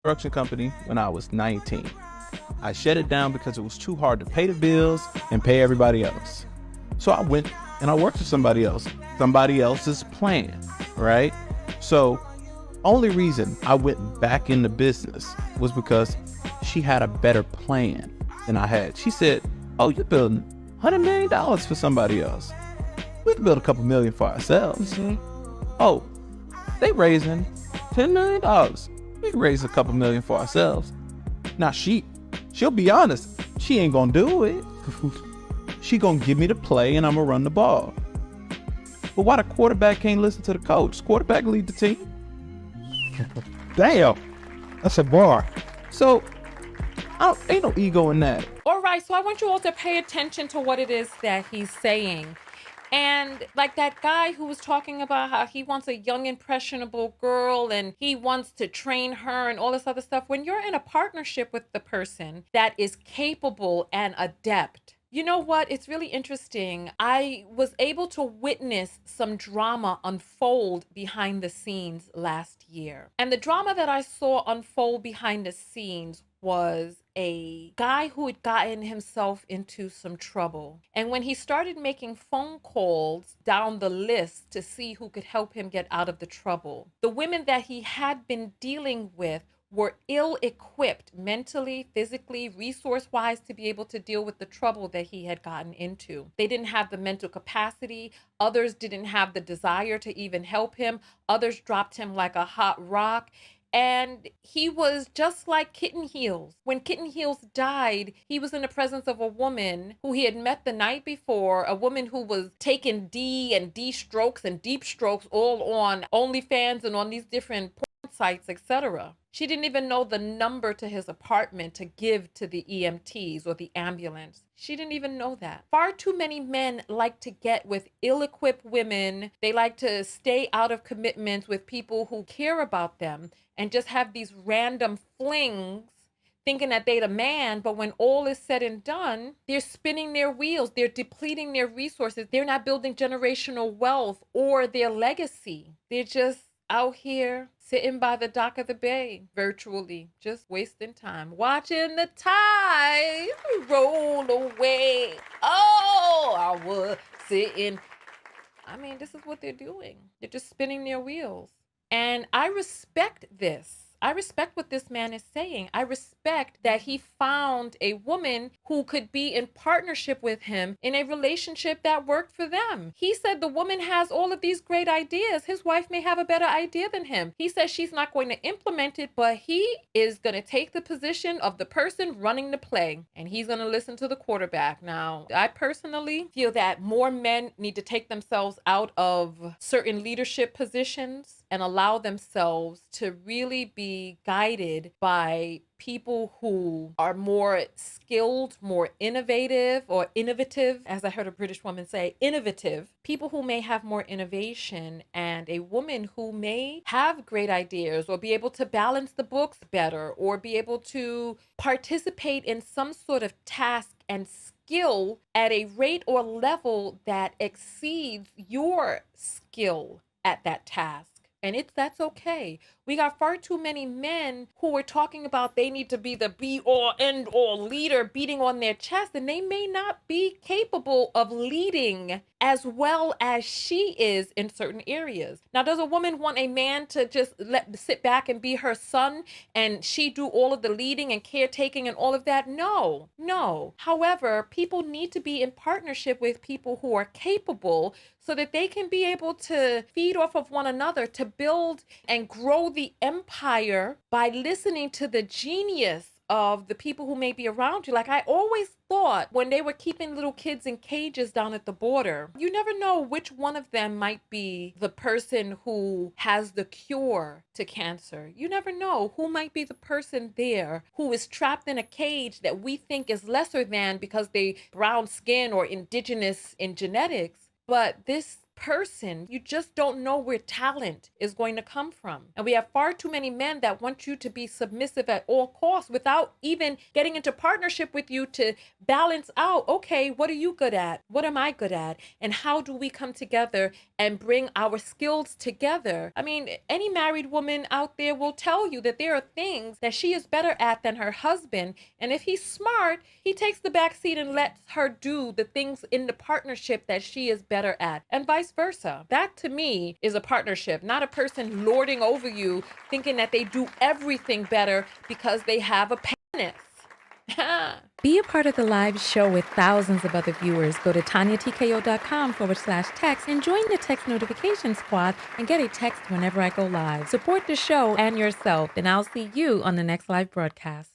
construction company when I was 19. I shut it down because it was too hard to pay the bills and pay everybody else. So I went and I worked for somebody else's plan, right? So only reason I went back into business was because she had a better plan than I had. She said, "Oh, you're building $100 million for somebody else. We can build a couple million for ourselves." Oh, they raising $10 million. We can raise a couple million for ourselves. Now she'll be honest. She ain't gonna do it. She gonna give me the play and I'm gonna run the ball. But why the quarterback can't listen to the coach? Quarterback lead the team. Damn, that's a bar. So ain't no ego in that. All right, so I want you all to pay attention to what it is that he's saying. And like that guy who was talking about how he wants a young, impressionable girl and he wants to train her and all this other stuff. When you're in a partnership with the person that is capable and adept, you know what? It's really interesting. I was able to witness some drama unfold behind the scenes last year. And the drama that I saw unfold behind the scenes was a guy who had gotten himself into some trouble. And when he started making phone calls down the list to see who could help him get out of the trouble, the women that he had been dealing with were ill-equipped mentally, physically, resource-wise to be able to deal with the trouble that he had gotten into. They didn't have the mental capacity. Others didn't have the desire to even help him. Others dropped him like a hot rock. And he was just like Kitten Heels. When Kitten Heels died, he was in the presence of a woman who he had met the night before, a woman who was taking D and D strokes and deep strokes all on OnlyFans and on these different porn sites, etc. She didn't even know the number to his apartment to give to the EMTs or the ambulance. She didn't even know that. Far too many men like to get with ill-equipped women. They like to stay out of commitments with people who care about them and just have these random flings thinking that they're the man. But when all is said and done, they're spinning their wheels. They're depleting their resources. They're not building generational wealth or their legacy. They're just out here sitting by the dock of the bay, virtually, just wasting time, watching the tide roll away. Oh, I was sitting. I mean, this is what they're doing. They're just spinning their wheels. And I respect this. I respect what this man is saying. I respect that he found a woman who could be in partnership with him in a relationship that worked for them. He said the woman has all of these great ideas. His wife may have a better idea than him. He says she's not going to implement it, but he is going to take the position of the person running the play, and he's going to listen to the quarterback. Now, I personally feel that more men need to take themselves out of certain leadership positions and allow themselves to really be guided by people who are more skilled, more innovative, as I heard a British woman say, innovative. People who may have more innovation, and a woman who may have great ideas or be able to balance the books better or be able to participate in some sort of task and skill at a rate or level that exceeds your skill at that task. And that's okay. We got far too many men who are talking about they need to be the be-all, end-all leader beating on their chest, and they may not be capable of leading as well as she is in certain areas. Now, does a woman want a man to just sit back and be her son and she do all of the leading and caretaking and all of that? No. However, people need to be in partnership with people who are capable so that they can be able to feed off of one another, to build and grow the empire by listening to the genius of the people who may be around you. Like I always thought when they were keeping little kids in cages down at the border, you never know which one of them might be the person who has the cure to cancer. You never know who might be the person there who is trapped in a cage that we think is lesser than because they brown skin or indigenous in genetics. But this person, you just don't know where talent is going to come from. And we have far too many men that want you to be submissive at all costs without even getting into partnership with you to balance out, okay, what are you good at? What am I good at? And how do we come together and bring our skills together? I mean, any married woman out there will tell you that there are things that she is better at than her husband. And if he's smart, he takes the back seat and lets her do the things in the partnership that she is better at, and vice versa. That to me is a partnership, not a person lording over you thinking that they do everything better because they have a penis. Be a part of the live show with thousands of other viewers. Go to TonyaTKO.com/text and join the text notification squad and get a text whenever I go live. Support the show and yourself, and I'll see you on the next live broadcast.